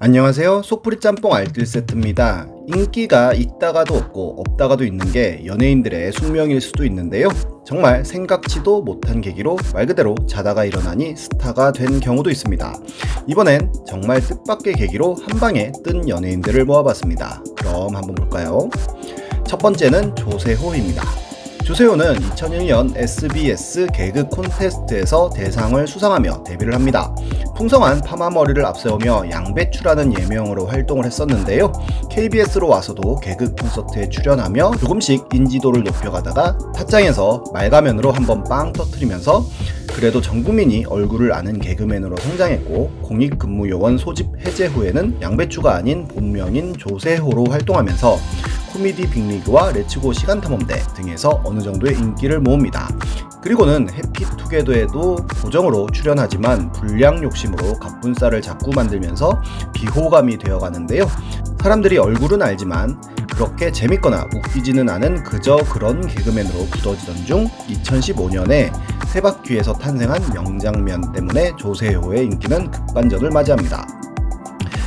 안녕하세요. 속풀이 짬뽕 알뜰 세트입니다. 인기가 있다가도 없고 없다가도 있는 게 연예인들의 숙명일 수도 있는데요. 정말 생각지도 못한 계기로 말 그대로 자다가 일어나니 스타가 된 경우도 있습니다. 이번엔 정말 뜻밖의 계기로 한방에 뜬 연예인들을 모아봤습니다. 그럼 한번 볼까요? 첫 번째는 조세호입니다. 조세호는 2001년 SBS 개그 콘테스트에서 대상을 수상하며 데뷔를 합니다. 풍성한 파마머리를 앞세우며 양배추라는 예명으로 활동을 했었는데요. KBS로 와서도 개그 콘서트에 출연하며 조금씩 인지도를 높여가다가 팟짱에서 말가면으로 한번 빵 터뜨리면서 그래도 전 국민이 얼굴을 아는 개그맨으로 성장했고, 공익근무요원 소집 해제 후에는 양배추가 아닌 본명인 조세호로 활동하면서 코미디 빅리그와 레츠고 시간탐험대 등에서 어느 정도의 인기를 모읍니다. 그리고는 해피투게더에도 고정으로 출연하지만 불량 욕심으로 갑분싸를 자꾸 만들면서 비호감이 되어가는데요. 사람들이 얼굴은 알지만 그렇게 재밌거나 웃기지는 않은 그저 그런 개그맨으로 굳어지던 중 2015년에 세바퀴에서 탄생한 명장면 때문에 조세호의 인기는 급반전을 맞이합니다.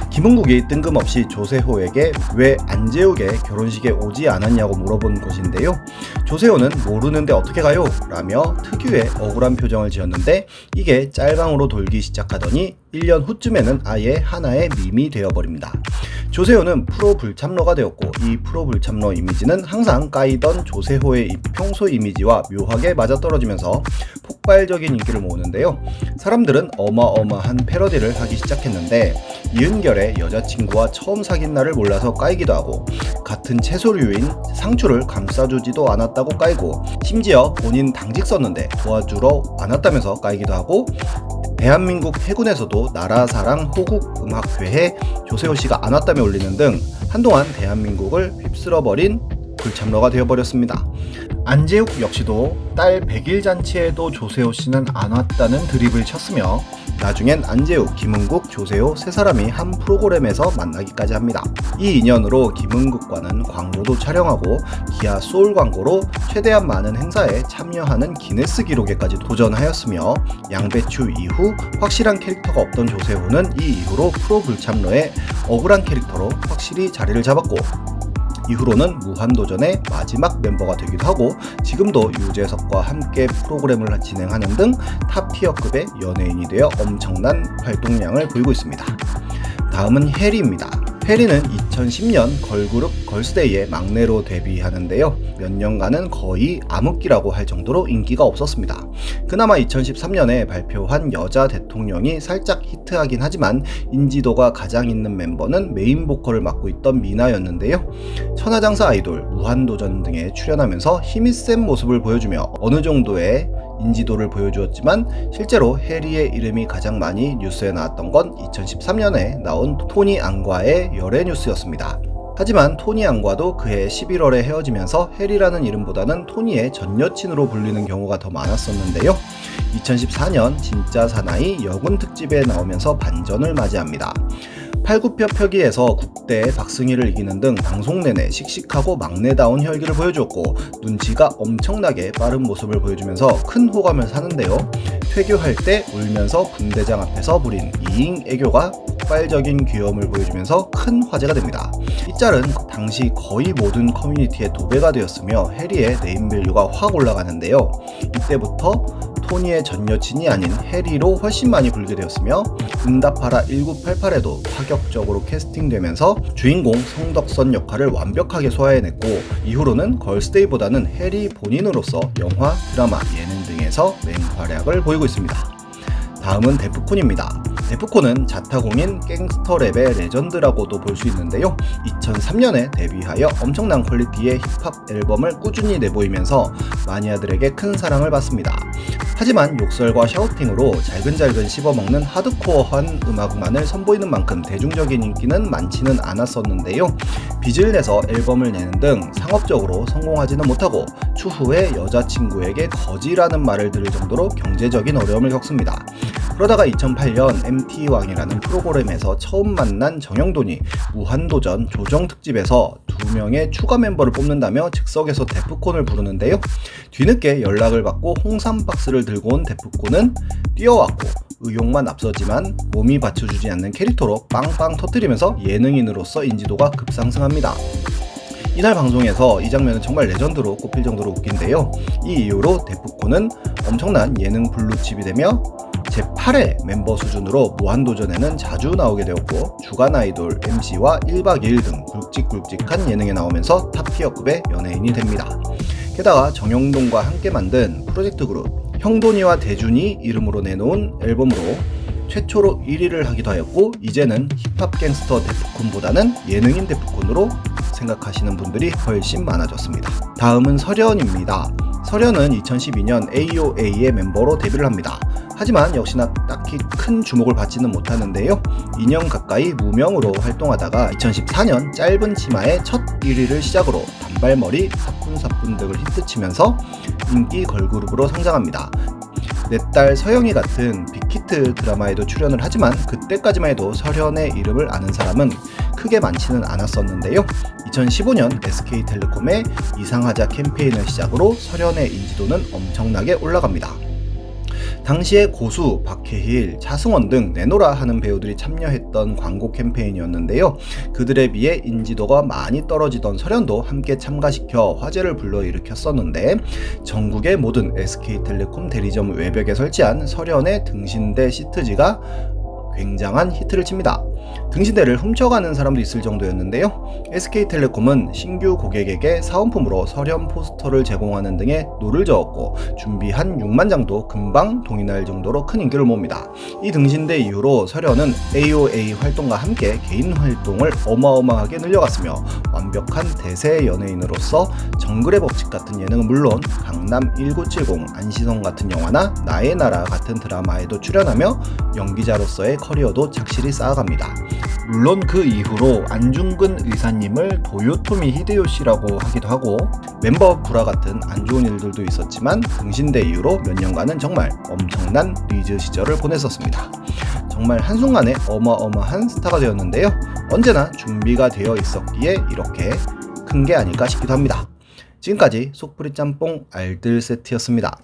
김은국이 뜬금없이 조세호에게 왜 안재욱의 결혼식에 오지 않았냐고 물어본 곳인데요. 조세호는 모르는데 어떻게 가요? 라며 특유의 억울한 표정을 지었는데 이게 짤방으로 돌기 시작하더니 1년 후쯤에는 아예 하나의 밈이 되어버립니다. 조세호는 프로 불참러가 되었고, 이 프로 불참러 이미지는 항상 까이던 조세호의 평소 이미지와 묘하게 맞아떨어지면서 폭발적인 인기를 모으는데요. 사람들은 어마어마한 패러디를 하기 시작했는데 이은결의 여자친구와 처음 사귄 날을 몰라서 까이기도 하고, 같은 채소류인 상추를 감싸주지도 않았다고 까이고, 심지어 본인 당직 썼는데 도와주러 안 왔다면서 까이기도 하고, 대한민국 해군에서도 나라사랑 호국음악회에 조세호 씨가 안 왔다며 올리는 등 한동안 대한민국을 휩쓸어버린 불참러가 되어버렸습니다. 안재욱 역시도 딸 100일 잔치에도 조세호 씨는 안 왔다는 드립을 쳤으며 나중엔 안재욱, 김은국, 조세호 세 사람이 한 프로그램에서 만나기까지 합니다. 이 인연으로 김은국과는 광고도 촬영하고 기아 소울 광고로 최대한 많은 행사에 참여하는 기네스 기록에까지 도전하였으며, 양배추 이후 확실한 캐릭터가 없던 조세호는 이 이후로 프로 불참러의 억울한 캐릭터로 확실히 자리를 잡았고, 이후로는 무한도전의 마지막 멤버가 되기도 하고 지금도 유재석과 함께 프로그램을 진행하는 등 탑티어급의 연예인이 되어 엄청난 활동량을 보이고 있습니다. 다음은 해리입니다. 해리는 2010년 걸그룹 걸스데이의 막내로 데뷔하는데요. 몇 년간은 거의 암흑기라고 할 정도로 인기가 없었습니다. 그나마 2013년에 발표한 여자 대통령이 살짝 히트하긴 하지만 인지도가 가장 있는 멤버는 메인 보컬을 맡고 있던 미나였는데요. 천하장사 아이돌, 무한도전 등에 출연하면서 힘이 센 모습을 보여주며 어느 정도의 인지도를 보여주었지만 실제로 해리의 이름이 가장 많이 뉴스에 나왔던 건 2013년에 나온 토니 앙과의 열애 뉴스였습니다. 하지만 토니 앙과도 그해 11월에 헤어지면서 해리라는 이름보다는 토니의 전 여친으로 불리는 경우가 더 많았었는데요. 2014년 진짜 사나이 여군 특집에 나오면서 반전을 맞이합니다. 팔굽혀펴기에서 국대 박승희를 이기는 등 방송 내내 씩씩하고 막내다운 혈기를 보여주었고, 눈치가 엄청나게 빠른 모습을 보여주면서 큰 호감을 사는데요. 퇴교할 때 울면서 분대장 앞에서 부린 이잉 애교가 폭발적인 귀여움을 보여주면서 큰 화제가 됩니다. 이 짤은 당시 거의 모든 커뮤니티에 도배가 되었으며 해리의 네임밸류가 확 올라가는데요. 이때부터 토니의 전 여친이 아닌 해리로 훨씬 많이 불게 되었으며 응답하라 1988에도 파격적으로 캐스팅되면서 주인공 성덕선 역할을 완벽하게 소화해냈고, 이후로는 걸스데이보다는 해리 본인으로서 영화, 드라마, 예능 등에서 맹활약을 보이고 있습니다. 다음은 데프콘입니다. 데프콘은 자타공인 갱스터랩의 레전드라고도 볼 수 있는데요. 2003년에 데뷔하여 엄청난 퀄리티의 힙합 앨범을 꾸준히 내보이면서 마니아들에게 큰 사랑을 받습니다. 하지만 욕설과 샤우팅으로 잘근잘근 씹어먹는 하드코어한 음악만을 선보이는 만큼 대중적인 인기는 많지는 않았었는데요. 빚을 내서 앨범을 내는 등 상업적으로 성공하지는 못하고 추후에 여자친구에게 거지라는 말을 들을 정도로 경제적인 어려움을 겪습니다. 그러다가 2008년 MT왕이라는 프로그램에서 처음 만난 정영돈이 무한도전 조정특집에서 2명의 추가 멤버를 뽑는다며 즉석에서 데프콘을 부르는데요. 뒤늦게 연락을 받고 홍삼 박스를 들고 온 데프콘은 뛰어왔고 의욕만 앞서지만 몸이 받쳐주지 않는 캐릭터로 빵빵 터뜨리면서 예능인으로서 인지도가 급상승합니다. 이날 방송에서 이 장면은 정말 레전드로 꼽힐 정도로 웃긴데요. 이 이후로 데프콘은 엄청난 예능 블루칩이 되며 제8회 멤버 수준으로 무한도전에는 자주 나오게 되었고 주간 아이돌 MC와 1박 2일 등 굵직굵직한 예능에 나오면서 탑티어급의 연예인이 됩니다. 게다가 정영돈과 함께 만든 프로젝트 그룹 형돈이와 대준이 이름으로 내놓은 앨범으로 최초로 1위를 하기도 하였고 이제는 힙합 갱스터 데프콘보다는 예능인 데프콘으로 생각하시는 분들이 훨씬 많아졌습니다. 다음은 설현입니다. 설현은 2012년 AOA의 멤버로 데뷔를 합니다. 하지만 역시나 딱히 큰 주목을 받지는 못하는데요. 2년 가까이 무명으로 활동하다가 2014년 짧은 치마의 첫 1위를 시작으로 단발머리, 사뿐사뿐 등을 히트치면서 인기 걸그룹으로 성장합니다. 내 딸 서영이 같은 빅히트 드라마에도 출연을 하지만 그때까지만 해도 설현의 이름을 아는 사람은 크게 많지는 않았었는데요. 2015년 SK텔레콤의 이상하자 캠페인을 시작으로 설현의 인지도는 엄청나게 올라갑니다. 당시에 고수, 박해일, 차승원 등 내노라 하는 배우들이 참여했던 광고 캠페인이었는데요. 그들에 비해 인지도가 많이 떨어지던 설현도 함께 참가시켜 화제를 불러일으켰었는데 전국의 모든 SK텔레콤 대리점 외벽에 설치한 설현의 등신대 시트지가 굉장한 히트를 칩니다. 등신대를 훔쳐가는 사람도 있을 정도였는데요. SK텔레콤은 신규 고객에게 사은품으로 설현 포스터를 제공하는 등의 노를 저었고 준비한 6만 장도 금방 동인할 정도로 큰 인기를 모읍니다. 이 등신대 이후로 설현은 AOA 활동과 함께 개인 활동을 어마어마하게 늘려갔으며 완벽한 대세 연예인으로서 정글의 법칙 같은 예능은 물론 강남 1970, 안시성 같은 영화나 나의 나라 같은 드라마에도 출연하며 연기자로서의 커리어도 착실히 쌓아갑니다. 물론 그 이후로 안중근 의사님을 도요토미 히데요시라고 하기도 하고 멤버 불화 같은 안 좋은 일들도 있었지만 등신대 이후로 몇 년간은 정말 엄청난 리즈 시절을 보냈었습니다. 정말 한순간에 어마어마한 스타가 되었는데요. 언제나 준비가 되어 있었기에 이렇게 큰 게 아닐까 싶기도 합니다. 지금까지 속풀이 짬뽕 알뜰 세트였습니다.